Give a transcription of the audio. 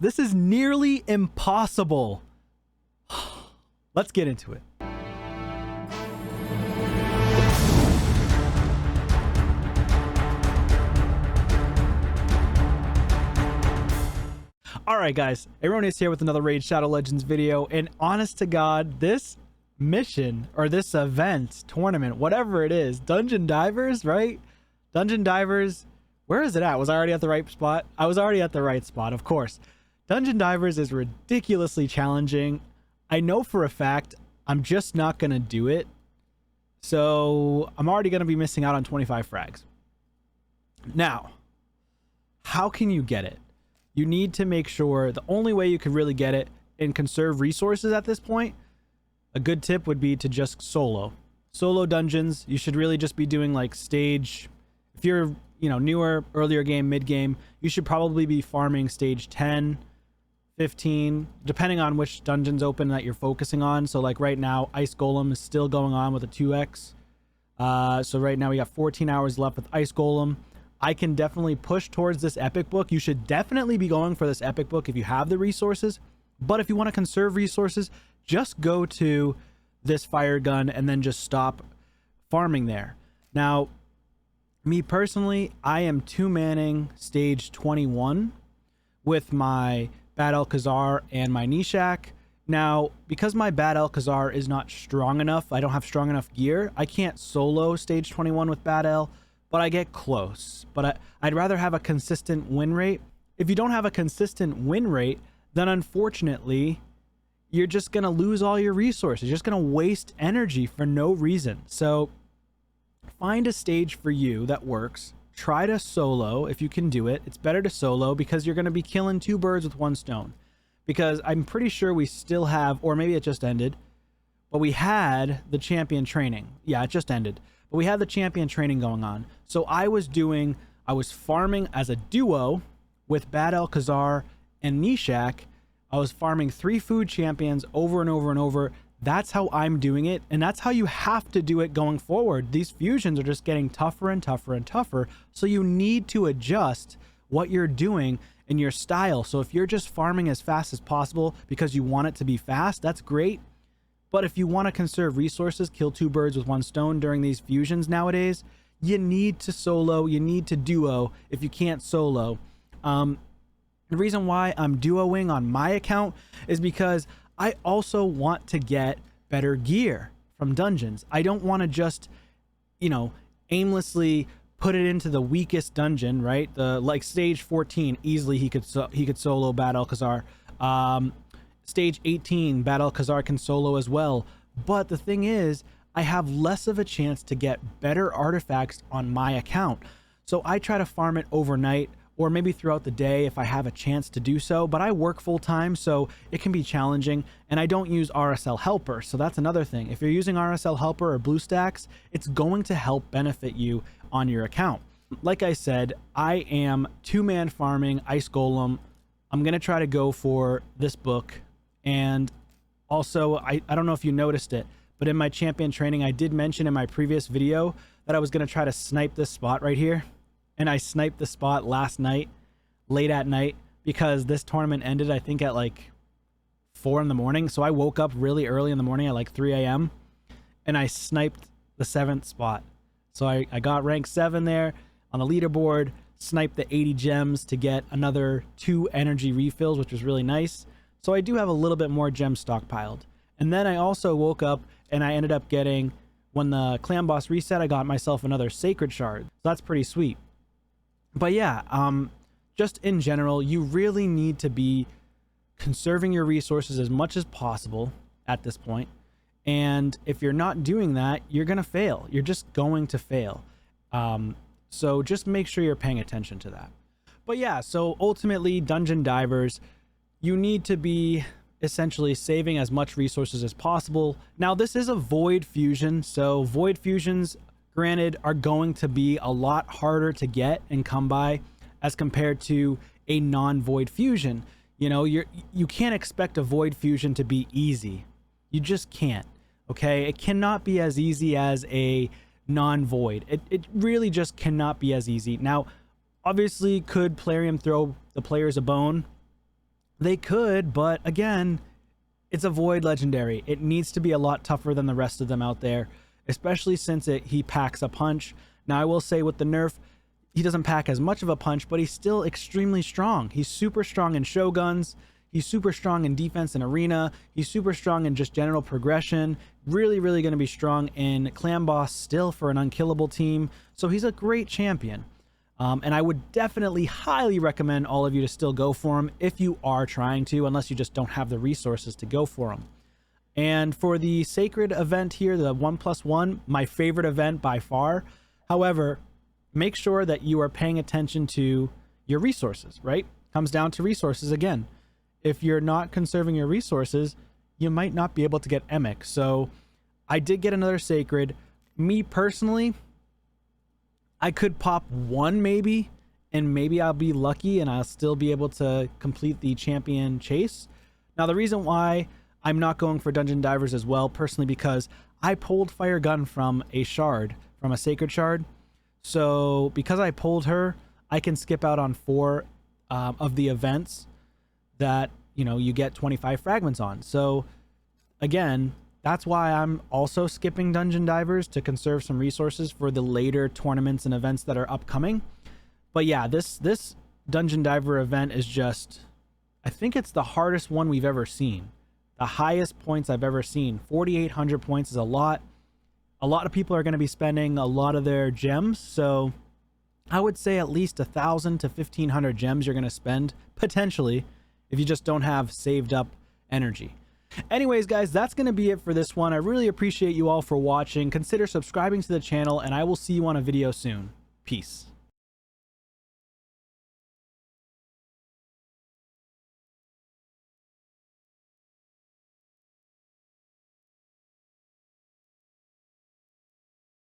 This is nearly impossible. Let's get into it. Alright guys, Aroneous here with another Raid Shadow Legends video, and honest to God, this mission, or this event, tournament, whatever it is, Dungeon Divers, right? Dungeon Divers, where is it at? Was I already at the right spot? I was already at the right spot, of course. Dungeon Divers is ridiculously challenging. I know for a fact I'm just not going to do it, so I'm already going to be missing out on 25 frags. Now, how can you get it? You need to make sure the only way you could really get it and conserve resources at this point, a good tip would be to just solo dungeons. You should really just be doing like stage, if you're, you know, newer, earlier game, mid game, you should probably be farming stage 10, 15, depending on which dungeons open that you're focusing on. So like right now, Ice Golem is still going on with a 2x. So right now we got 14 hours left with Ice Golem. I can definitely push towards this epic book. You should definitely be going for this epic book if you have the resources. But if you want to conserve resources, just go to this fire gun and then just stop farming there. Now, me personally, I am 2-manning stage 21 with my Bad Alcazar and my Nishak. Now, because my Bad Alcazar is not strong enough, I don't have strong enough gear, I can't solo stage 21 with Bad Al, but I get close. But I'd rather have a consistent win rate. If you don't have a consistent win rate, then unfortunately, you're just going to lose all your resources. You're just going to waste energy for no reason. So find a stage for you that works. Try to solo if you can do it. It's better to solo because you're going to be killing 2 birds with 1 stone. Because I'm pretty sure we still have, or maybe it just ended, but we had the champion training. Yeah, it just ended. But we had the champion training going on. So I was farming as a duo with Bad Alcazar and Nishak. I was farming 3 food champions over and over and over. That's how I'm doing it, and that's how you have to do it going forward. These fusions are just getting tougher and tougher and tougher, so you need to adjust what you're doing in your style. So if you're just farming as fast as possible because you want it to be fast, that's great. But if you want to conserve resources, kill 2 birds with 1 stone during these fusions nowadays, you need to solo, you need to duo if you can't solo. The reason why I'm duoing on my account is because I also want to get better gear from dungeons. I don't want to just, you know, aimlessly put it into the weakest dungeon, right? Like stage 14, easily he could solo Bad Alcazar. Stage 18, Bad Alcazar can solo as well. But the thing is, I have less of a chance to get better artifacts on my account. So I try to farm it overnight or maybe throughout the day if I have a chance to do so. But I work full time, so it can be challenging. And I don't use RSL Helper. So that's another thing. If you're using RSL Helper or BlueStacks, it's going to help benefit you on your account. Like I said, I am 2-man farming Ice Golem. I'm going to try to go for this book. And also, I don't know if you noticed it, but in my champion training, I did mention in my previous video that I was going to try to snipe this spot right here. And I sniped the spot last night, late at night, because this tournament ended, I think, at like 4 in the morning. So I woke up really early in the morning at like 3 a.m. and I sniped the 7th spot. So I got rank 7 there on the leaderboard, sniped the 80 gems to get another 2 energy refills, which was really nice. So I do have a little bit more gems stockpiled. And then I also woke up and I ended up getting, when the clan boss reset, I got myself another sacred shard. So that's pretty sweet. But yeah, just in general, you really need to be conserving your resources as much as possible at this point. And if you're not doing that, you're going to fail. You're just going to fail. So just make sure you're paying attention to that. But yeah, so ultimately, Dungeon Divers, you need to be essentially saving as much resources as possible. Now, this is a void fusion, so void fusions, granted, are going to be a lot harder to get and come by as compared to a non-void fusion. You know, you can't expect a void fusion to be easy. You just can't. Okay, it cannot be as easy as a non-void. It really just cannot be as easy. Now, obviously, could Plarium throw the players a bone? They could, but again, it's a void legendary. It needs to be a lot tougher than the rest of them out there, especially since he packs a punch. Now, I will say with the nerf, he doesn't pack as much of a punch, but he's still extremely strong. He's super strong in shoguns. He's super strong in defense and arena. He's super strong in just general progression. Really, really going to be strong in clan boss still for an unkillable team. So he's a great champion. And I would definitely highly recommend all of you to still go for him if you are trying to, unless you just don't have the resources to go for him. And for the sacred event here, the 1+1, my favorite event by far. However, make sure that you are paying attention to your resources, right? Comes down to resources again. If you're not conserving your resources, you might not be able to get Emic. So I did get another sacred. Me personally, I could pop one maybe, and maybe I'll be lucky and I'll still be able to complete the champion chase. Now, the reason why I'm not going for dungeon divers as well, personally, because I pulled fire gun from a shard, from a sacred shard. So because I pulled her, I can skip out on 4 of the events that, you know, you get 25 fragments on. So again, that's why I'm also skipping dungeon divers, to conserve some resources for the later tournaments and events that are upcoming. But yeah, this dungeon diver event is just, I think it's the hardest one we've ever seen. The highest points I've ever seen. 4,800 points is a lot. A lot of people are going to be spending a lot of their gems, so I would say at least 1,000 to 1,500 gems you're going to spend, potentially, if you just don't have saved up energy. Anyways, guys, that's going to be it for this one. I really appreciate you all for watching. Consider subscribing to the channel, and I will see you on a video soon. Peace.